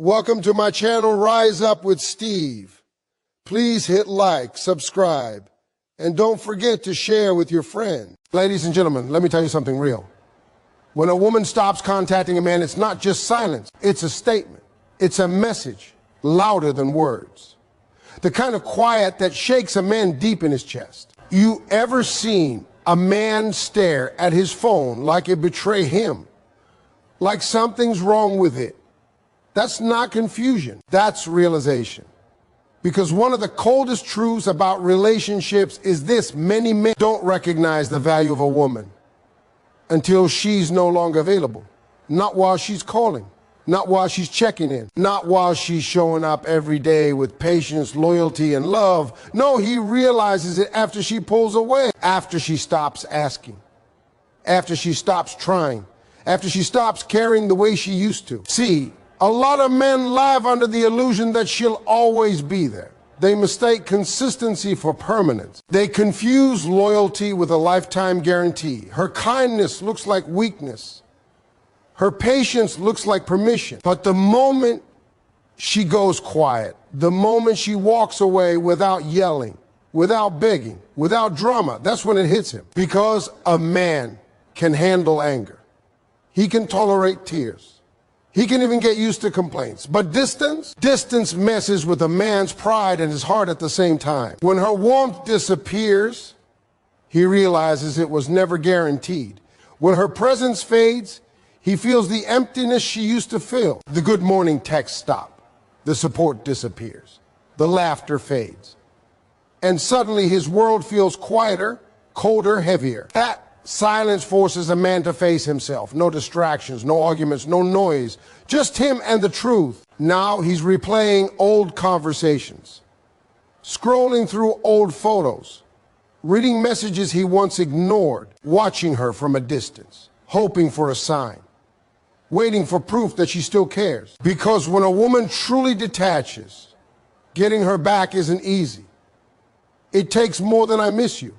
Welcome to my channel, Rise Up with Steve. Please hit like, subscribe, and don't forget to share with your friends. Ladies and gentlemen, let me tell you something real. When a woman stops contacting a man, it's not just silence. It's a statement. It's a message louder than words. The kind of quiet that shakes a man deep in his chest. You ever seen a man stare at his phone like it betrayed him? Like something's wrong with it? That's not confusion. That's realization. Because one of the coldest truths about relationships is this: many men don't recognize the value of a woman until she's no longer available. Not while she's calling, not while she's checking in, not while she's showing up every day with patience, loyalty, and love. No, he realizes it after she pulls away, after she stops asking, after she stops trying, after she stops caring the way she used to. See, a lot of men live under the illusion that she'll always be there. They mistake consistency for permanence. They confuse loyalty with a lifetime guarantee. Her kindness looks like weakness. Her patience looks like permission. But the moment she goes quiet, the moment she walks away without yelling, without begging, without drama, that's when it hits him. Because a man can handle anger. He can tolerate tears. He can even get used to complaints. But distance messes with a man's pride and his heart at the same time. When her warmth disappears, he realizes it was never guaranteed. When her presence fades, he feels the emptiness she used to feel. The good morning texts stop. The support disappears. The laughter fades. And suddenly his world feels quieter, colder, heavier. That silence forces a man to face himself. No distractions, no arguments, no noise. Just him and the truth. Now he's replaying old conversations, scrolling through old photos, reading messages he once ignored, watching her from a distance, hoping for a sign, waiting for proof that she still cares. Because when a woman truly detaches, getting her back isn't easy. It takes more than "I miss you."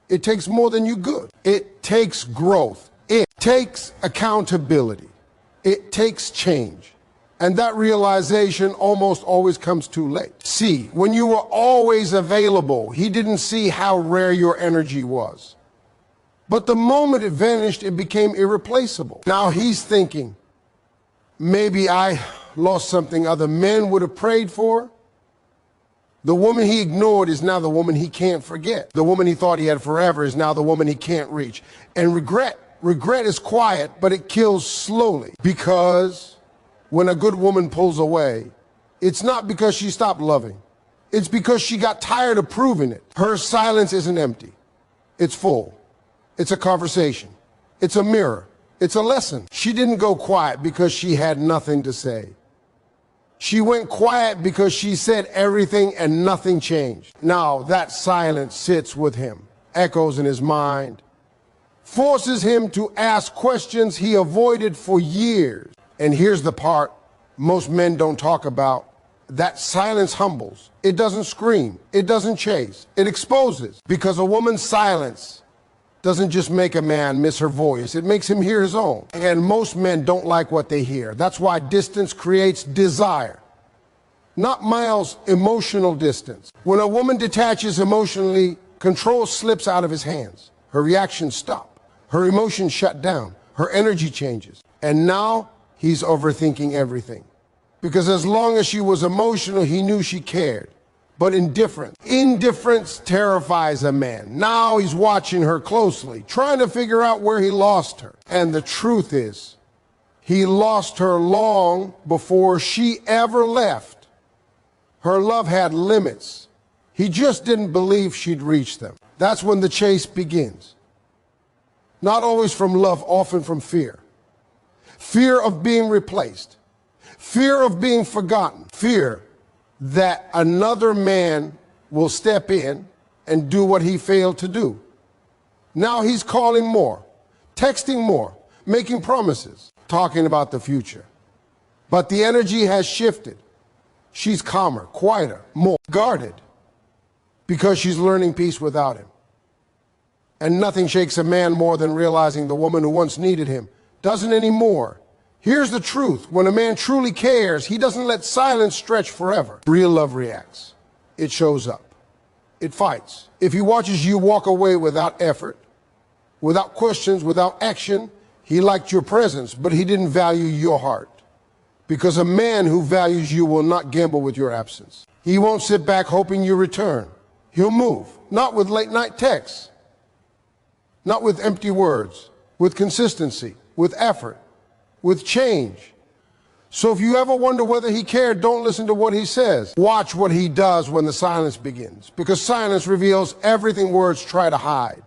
It takes more than "you good." It takes growth. It takes accountability. It takes change. And that realization almost always comes too late. See, when you were always available, he didn't see how rare your energy was. But the moment it vanished, it became irreplaceable. Now he's thinking, maybe I lost something other men would have prayed for. The woman he ignored is now the woman he can't forget. The woman he thought he had forever is now the woman he can't reach. And regret is quiet, but it kills slowly. Because when a good woman pulls away, it's not because she stopped loving. It's because she got tired of proving it. Her silence isn't empty. It's full. It's a conversation. It's a mirror. It's a lesson. She didn't go quiet because she had nothing to say. She went quiet because she said everything and nothing changed. Now that silence sits with him, echoes in his mind, forces him to ask questions he avoided for years. And here's the part most men don't talk about. That silence humbles. It doesn't scream. It doesn't chase. It exposes. Because a woman's silence doesn't just make a man miss her voice, it makes him hear his own. And most men don't like what they hear. That's why distance creates desire. Not miles, emotional distance. When a woman detaches emotionally, control slips out of his hands. Her reactions stop. Her emotions shut down. Her energy changes. And now he's overthinking everything. Because as long as she was emotional, he knew she cared. But indifference terrifies a man. Now he's watching her closely, trying to figure out where he lost her. And the truth is, he lost her long before she ever left. Her love had limits. He just didn't believe she'd reach them. That's when the chase begins. Not always from love, often from fear. Fear of being replaced. Fear of being forgotten. Fear that another man will step in and do what he failed to do. Now he's calling more, texting more, making promises, talking about the future. But the energy has shifted. She's calmer, quieter, more guarded, because she's learning peace without him. And nothing shakes a man more than realizing the woman who once needed him doesn't anymore. Here's the truth. When a man truly cares, he doesn't let silence stretch forever. Real love reacts. It shows up. It fights. If he watches you walk away without effort, without questions, without action, he liked your presence, but he didn't value your heart. Because a man who values you will not gamble with your absence. He won't sit back hoping you return. He'll move, not with late night texts, not with empty words, with consistency, with effort, with change. So if you ever wonder whether he cared, don't listen to what he says. Watch what he does when the silence begins, because silence reveals everything words try to hide.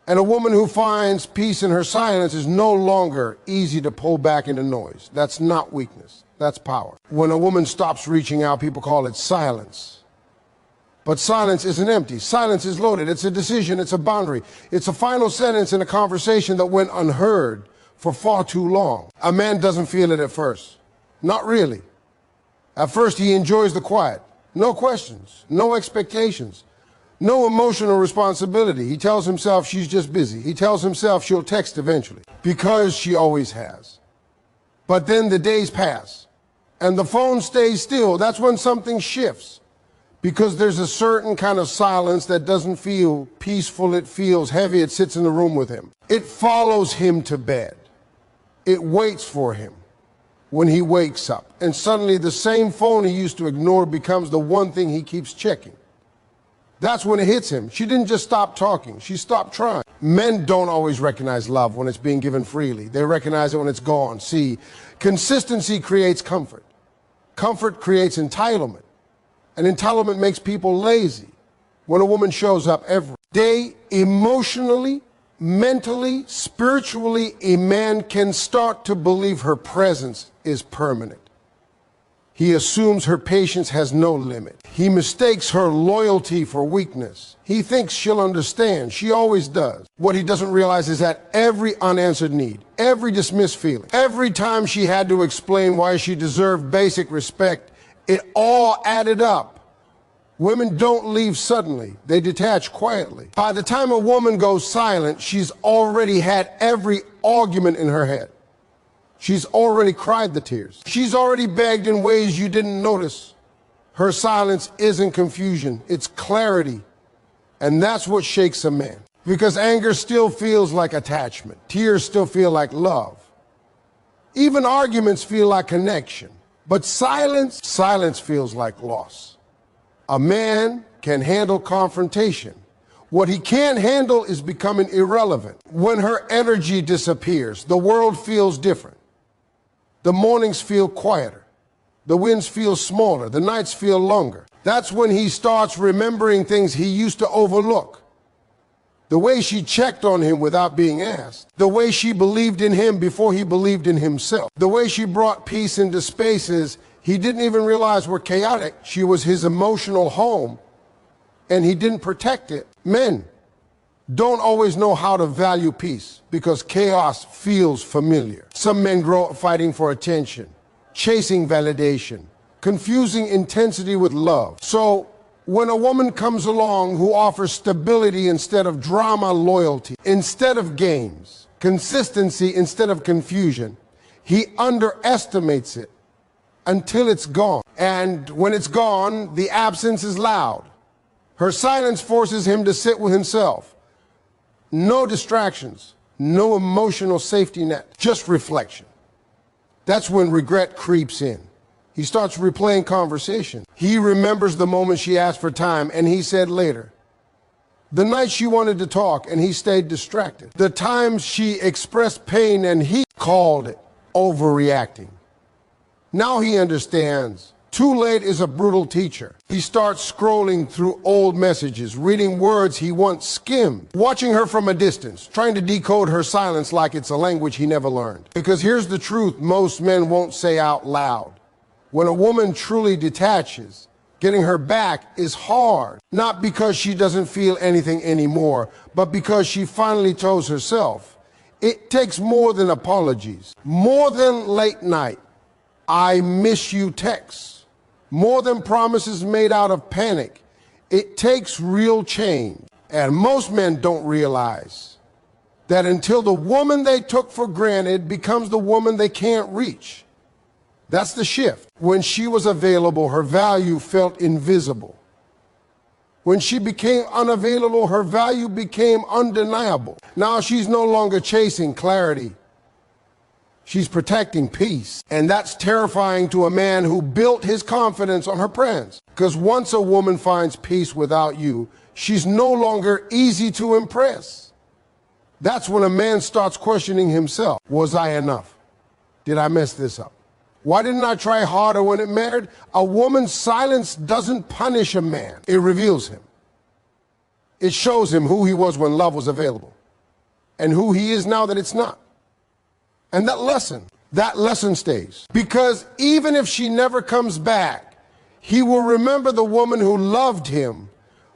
And a woman who finds peace in her silence is no longer easy to pull back into noise. That's not weakness. That's power. When a woman stops reaching out, people call it silence. But silence isn't empty. Silence is loaded. It's a decision. It's a boundary. It's a final sentence in a conversation that went unheard for far too long. A man doesn't feel it at first. Not really. At first, he enjoys the quiet. No questions. No expectations. No emotional responsibility. He tells himself she's just busy. He tells himself she'll text eventually, because she always has. But then the days pass, and the phone stays still. That's when something shifts, because there's a certain kind of silence that doesn't feel peaceful. It feels heavy. It sits in the room with him. It follows him to bed. It waits for him when he wakes up. And suddenly the same phone he used to ignore becomes the one thing he keeps checking. That's when it hits him. She didn't just stop talking. She stopped trying. Men don't always recognize love when it's being given freely. They recognize it when it's gone. See, consistency creates comfort. Comfort creates entitlement. And entitlement makes people lazy. When a woman shows up every day, emotionally, mentally, spiritually, a man can start to believe her presence is permanent. He assumes her patience has no limit. He mistakes her loyalty for weakness. He thinks she'll understand. She always does. What he doesn't realize is that every unanswered need, every dismissed feeling, every time she had to explain why she deserved basic respect, it all added up. Women don't leave suddenly. They detach quietly. By the time a woman goes silent, she's already had every argument in her head. She's already cried the tears. She's already begged in ways you didn't notice. Her silence isn't confusion, it's clarity. And that's what shakes a man. Because anger still feels like attachment. Tears still feel like love. Even arguments feel like connection. But silence feels like loss. A man can handle confrontation. What he can't handle is becoming irrelevant. When her energy disappears, the world feels different. The mornings feel quieter. The winds feel smaller. The nights feel longer. That's when he starts remembering things he used to overlook. The way she checked on him without being asked. The way she believed in him before he believed in himself. The way she brought peace into spaces he didn't even realize were chaotic. She was his emotional home, and he didn't protect it. Men don't always know how to value peace because chaos feels familiar. Some men grow up fighting for attention, chasing validation, confusing intensity with love. So when a woman comes along who offers stability instead of drama, loyalty, instead of games, consistency instead of confusion, he underestimates it until it's gone. And when it's gone, the absence is loud. Her silence forces him to sit with himself. No distractions, no emotional safety net, just reflection. That's when regret creeps in. He starts replaying conversation. He remembers the moment she asked for time and he said later. The night she wanted to talk and he stayed distracted. The times she expressed pain and he called it overreacting. Now he understands. Too late is a brutal teacher. He starts scrolling through old messages, reading words he once skimmed, watching her from a distance, trying to decode her silence like it's a language he never learned. Because here's the truth most men won't say out loud. When a woman truly detaches, getting her back is hard. Not because she doesn't feel anything anymore, but because she finally tells herself. It takes more than apologies, more than late night, I miss you texts. More than promises made out of panic. It takes real change. And most men don't realize that until the woman they took for granted becomes the woman they can't reach. That's the shift. When she was available, her value felt invisible. When she became unavailable, her value became undeniable. Now she's no longer chasing clarity. She's protecting peace. And that's terrifying to a man who built his confidence on her presence. Because once a woman finds peace without you, she's no longer easy to impress. That's when a man starts questioning himself. Was I enough? Did I mess this up? Why didn't I try harder when it mattered? A woman's silence doesn't punish a man. It reveals him. It shows him who he was when love was available and who he is now that it's not. And that lesson stays. Because even if she never comes back, he will remember the woman who loved him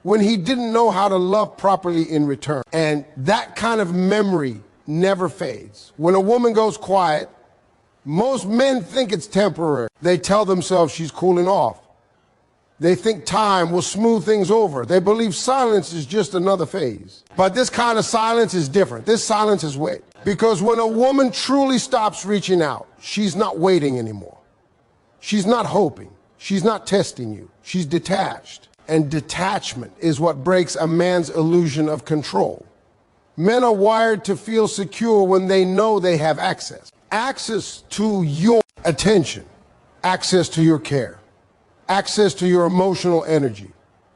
when he didn't know how to love properly in return. And that kind of memory never fades. When a woman goes quiet, most men think it's temporary. They tell themselves she's cooling off. They think time will smooth things over. They believe silence is just another phase. But this kind of silence is different. This silence is wait. Because when a woman truly stops reaching out, she's not waiting anymore. She's not hoping. She's not testing you. She's detached. And detachment is what breaks a man's illusion of control. Men are wired to feel secure when they know they have access. Access to your attention, access to your care, access to your emotional energy.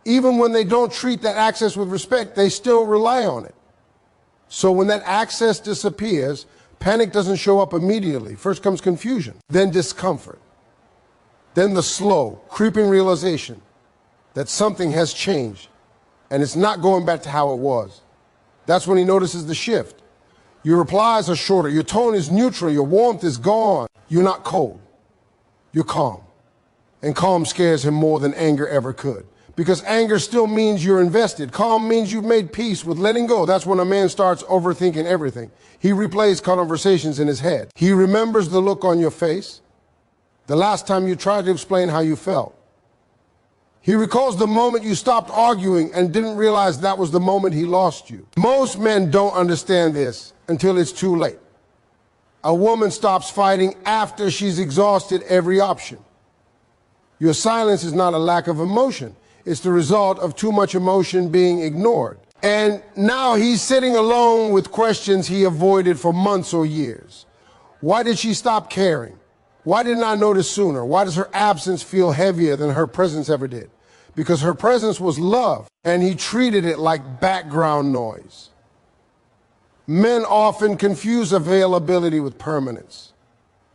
Even when they don't treat that access with respect, they still rely on it. So when that access disappears, panic doesn't show up immediately. First comes confusion, then discomfort, then the slow, creeping realization that something has changed and it's not going back to how it was. That's when he notices the shift. Your replies are shorter, your tone is neutral, your warmth is gone. You're not cold, you're calm. And calm scares him more than anger ever could. Because anger still means you're invested. Calm means you've made peace with letting go. That's when a man starts overthinking everything. He replays conversations in his head. He remembers the look on your face, the last time you tried to explain how you felt. He recalls the moment you stopped arguing and didn't realize that was the moment he lost you. Most men don't understand this until it's too late. A woman stops fighting after she's exhausted every option. Your silence is not a lack of emotion. It's the result of too much emotion being ignored. And now he's sitting alone with questions he avoided for months or years. Why did she stop caring? Why didn't I notice sooner? Why does her absence feel heavier than her presence ever did? Because her presence was love, and he treated it like background noise. Men often confuse availability with permanence.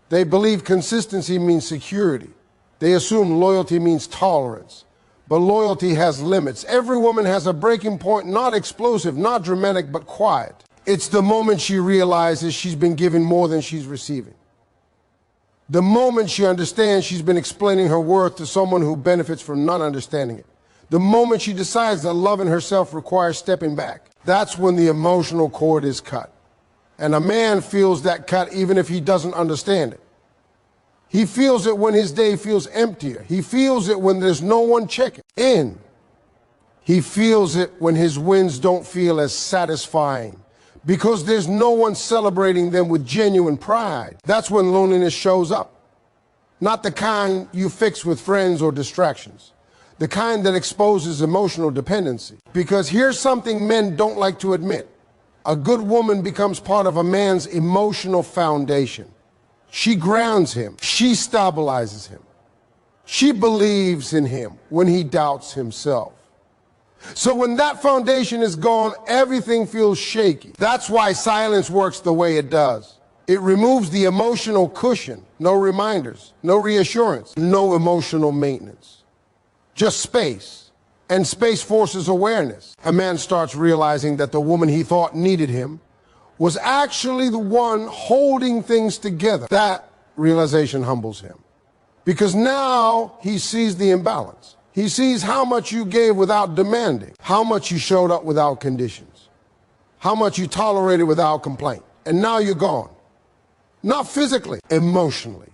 They believe consistency means security. They assume loyalty means tolerance. But loyalty has limits. Every woman has a breaking point, not explosive, not dramatic, but quiet. It's the moment she realizes she's been giving more than she's receiving. The moment she understands she's been explaining her worth to someone who benefits from not understanding it. The moment she decides that loving herself requires stepping back. That's when the emotional cord is cut. And a man feels that cut even if he doesn't understand it. He feels it when his day feels emptier. He feels it when there's no one checking in. He feels it when his wins don't feel as satisfying because there's no one celebrating them with genuine pride. That's when loneliness shows up. Not the kind you fix with friends or distractions. The kind that exposes emotional dependency. Because here's something men don't like to admit. A good woman becomes part of a man's emotional foundation. She grounds him. She stabilizes him. She believes in him when he doubts himself. So when that foundation is gone, everything feels shaky. That's why silence works the way it does. It removes the emotional cushion. No reminders, no reassurance, no emotional maintenance. Just space. And space forces awareness. A man starts realizing that the woman he thought needed him was actually the one holding things together. That realization humbles him. Because now he sees the imbalance. He sees how much you gave without demanding, how much you showed up without conditions, how much you tolerated without complaint. And now you're gone. Not physically, emotionally.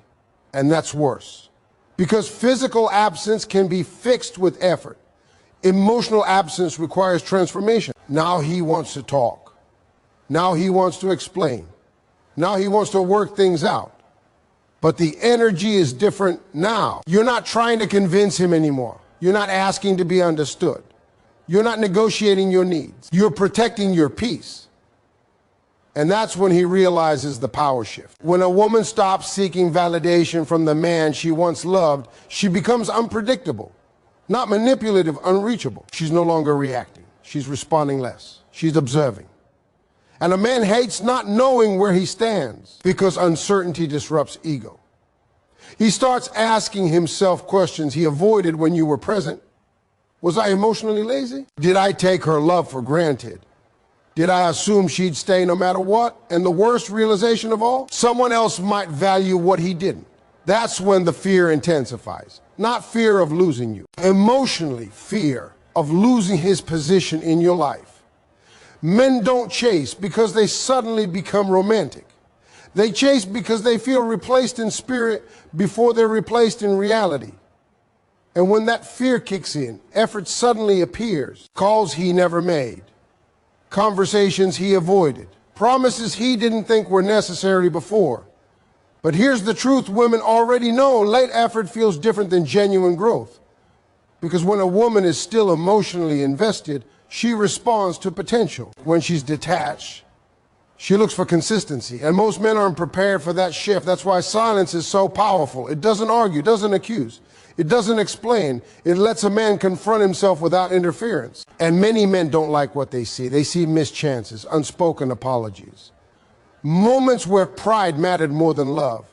And that's worse. Because physical absence can be fixed with effort. Emotional absence requires transformation. Now he wants to talk. Now he wants to explain. Now he wants to work things out. But the energy is different now. You're not trying to convince him anymore. You're not asking to be understood. You're not negotiating your needs. You're protecting your peace. And that's when he realizes the power shift. When a woman stops seeking validation from the man she once loved, she becomes unpredictable, not manipulative, unreachable. She's no longer reacting. She's responding less. She's observing. And a man hates not knowing where he stands because uncertainty disrupts ego. He starts asking himself questions he avoided when you were present. Was I emotionally lazy? Did I take her love for granted? Did I assume she'd stay no matter what? And the worst realization of all, someone else might value what he didn't. That's when the fear intensifies. Not fear of losing you. Emotionally, fear of losing his position in your life. Men don't chase because they suddenly become romantic. They chase because they feel replaced in spirit before they're replaced in reality. And when that fear kicks in, effort suddenly appears. Calls he never made. Conversations he avoided. Promises he didn't think were necessary before. But here's the truth women already know. Late effort feels different than genuine growth. Because when a woman is still emotionally invested, she responds to potential. When she's detached, she looks for consistency. And most men aren't prepared for that shift. That's why silence is so powerful. It doesn't argue, doesn't accuse. It doesn't explain. It lets a man confront himself without interference. And many men don't like what they see. They see missed chances, unspoken apologies. Moments where pride mattered more than love.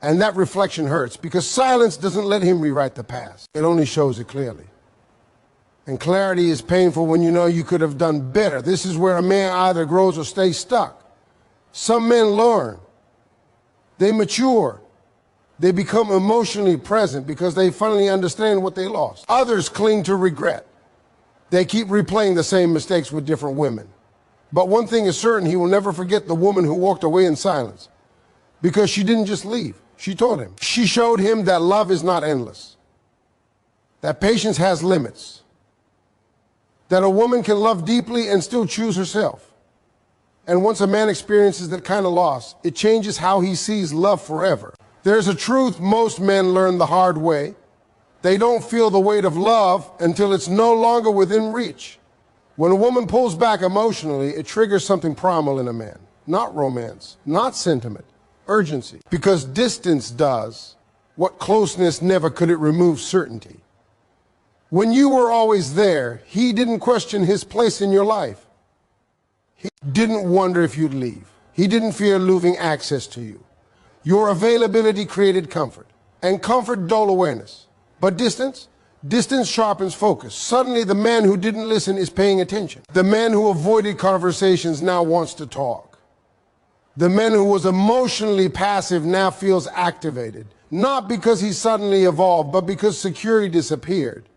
And that reflection hurts because silence doesn't let him rewrite the past. It only shows it clearly. And clarity is painful when you know you could have done better. This is where a man either grows or stays stuck. Some men learn. They mature. They become emotionally present because they finally understand what they lost. Others cling to regret. They keep replaying the same mistakes with different women. But one thing is certain, he will never forget the woman who walked away in silence. Because she didn't just leave, she taught him. She showed him that love is not endless. That patience has limits. That a woman can love deeply and still choose herself. And once a man experiences that kind of loss, it changes how he sees love forever. There's a truth most men learn the hard way. They don't feel the weight of love until it's no longer within reach. When a woman pulls back emotionally, it triggers something primal in a man. Not romance, not sentiment, urgency. Because distance does what closeness never could. It remove certainty. When you were always there, he didn't question his place in your life. He didn't wonder if you'd leave. He didn't fear losing access to you. Your availability created comfort, and comfort dull awareness. But distance sharpens focus. Suddenly the man who didn't listen is paying attention. The man who avoided conversations now wants to talk. The man who was emotionally passive now feels activated. Not because he suddenly evolved, but because security disappeared.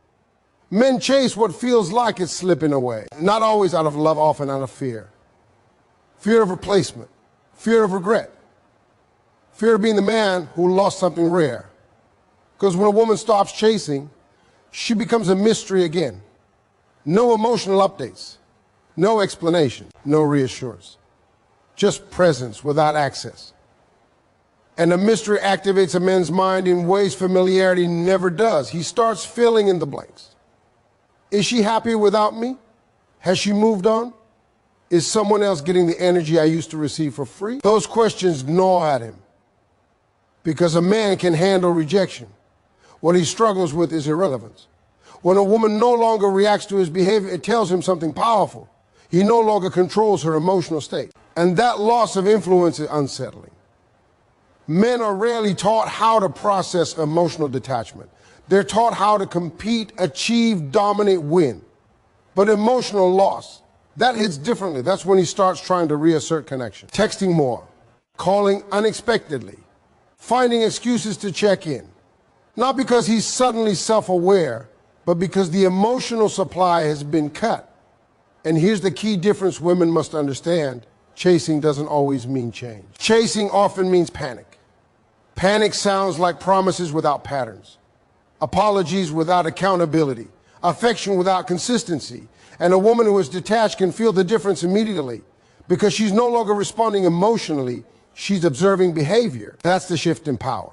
Men chase what feels like it's slipping away. Not always out of love, often out of fear. Fear of replacement. Fear of regret. Fear of being the man who lost something rare. Because when a woman stops chasing, she becomes a mystery again. No emotional updates. No explanation. No reassurance. Just presence without access. And the mystery activates a man's mind in ways familiarity never does. He starts filling in the blanks. Is she happy without me? Has she moved on? Is someone else getting the energy I used to receive for free? Those questions gnaw at him. Because a man can handle rejection. What he struggles with is irrelevance. When a woman no longer reacts to his behavior, it tells him something powerful. He no longer controls her emotional state. And that loss of influence is unsettling. Men are rarely taught how to process emotional detachment. They're taught how to compete, achieve, dominate, win. But emotional loss, that hits differently. That's when he starts trying to reassert connection. Texting more, calling unexpectedly, finding excuses to check in. Not because he's suddenly self-aware, but because the emotional supply has been cut. And here's the key difference women must understand. Chasing doesn't always mean change. Chasing often means panic. Panic sounds like promises without patterns, apologies without accountability, affection without consistency. And a woman who is detached can feel the difference immediately because she's no longer responding emotionally, she's observing behavior. That's the shift in power.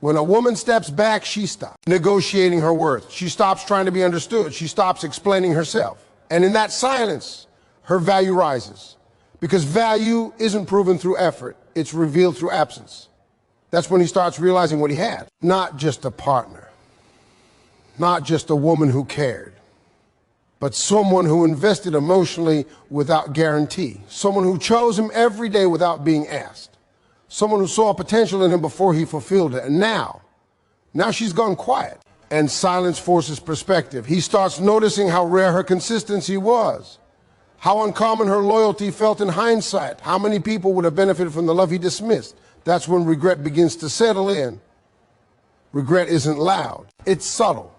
When a woman steps back, she stops negotiating her worth. She stops trying to be understood. She stops explaining herself. And in that silence, her value rises. Because value isn't proven through effort, it's revealed through absence. That's when he starts realizing what he had. Not just a partner, not just a woman who cared, but someone who invested emotionally without guarantee. Someone who chose him every day without being asked. Someone who saw potential in him before he fulfilled it. And now she's gone quiet. And silence forces perspective. He starts noticing how rare her consistency was, how uncommon her loyalty felt in hindsight, how many people would have benefited from the love he dismissed. That's when regret begins to settle in. Regret isn't loud, it's subtle.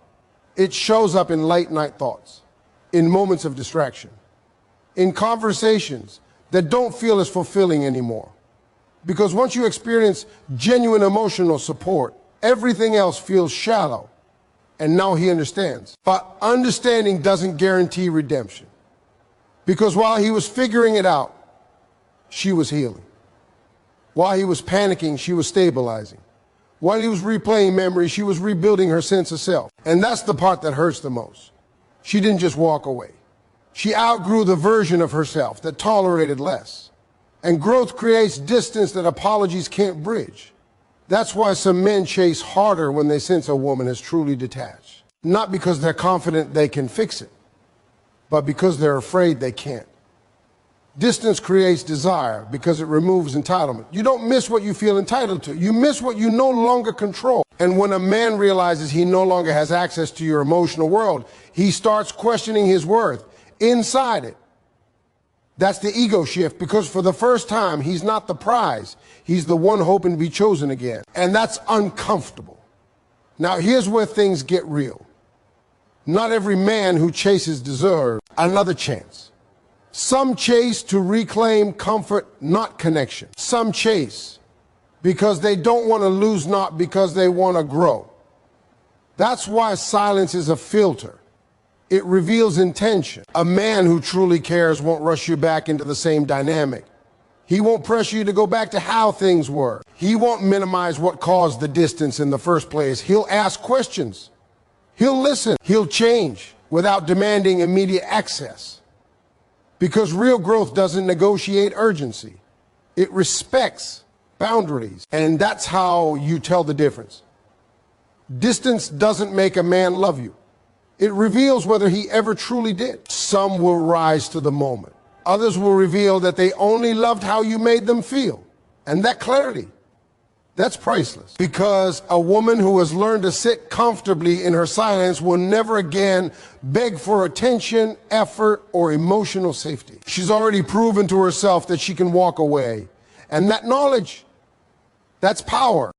It shows up in late night thoughts, in moments of distraction, in conversations that don't feel as fulfilling anymore. Because once you experience genuine emotional support, everything else feels shallow. And now he understands. But understanding doesn't guarantee redemption. Because while he was figuring it out, she was healing. While he was panicking, she was stabilizing. While he was replaying memories, she was rebuilding her sense of self. And that's the part that hurts the most. She didn't just walk away. She outgrew the version of herself that tolerated less. And growth creates distance that apologies can't bridge. That's why some men chase harder when they sense a woman is truly detached. Not because they're confident they can fix it, but because they're afraid they can't. Distance creates desire because it removes entitlement. You don't miss what you feel entitled to. You miss what you no longer control. And when a man realizes he no longer has access to your emotional world, he starts questioning his worth inside it. That's the ego shift, because for the first time, he's not the prize. He's the one hoping to be chosen again. And that's uncomfortable. Now, here's where things get real. Not every man who chases deserves another chance. Some chase to reclaim comfort, not connection. Some chase because they don't want to lose, not because they want to grow. That's why silence is a filter. It reveals intention. A man who truly cares won't rush you back into the same dynamic. He won't pressure you to go back to how things were. He won't minimize what caused the distance in the first place. He'll ask questions. He'll listen. He'll change without demanding immediate access. Because real growth doesn't negotiate urgency. It respects boundaries. And that's how you tell the difference. Distance doesn't make a man love you. It reveals whether he ever truly did. Some will rise to the moment. Others will reveal that they only loved how you made them feel. And that clarity, that's priceless. Because a woman who has learned to sit comfortably in her silence will never again beg for attention, effort, or emotional safety. She's already proven to herself that she can walk away. And that knowledge, that's power.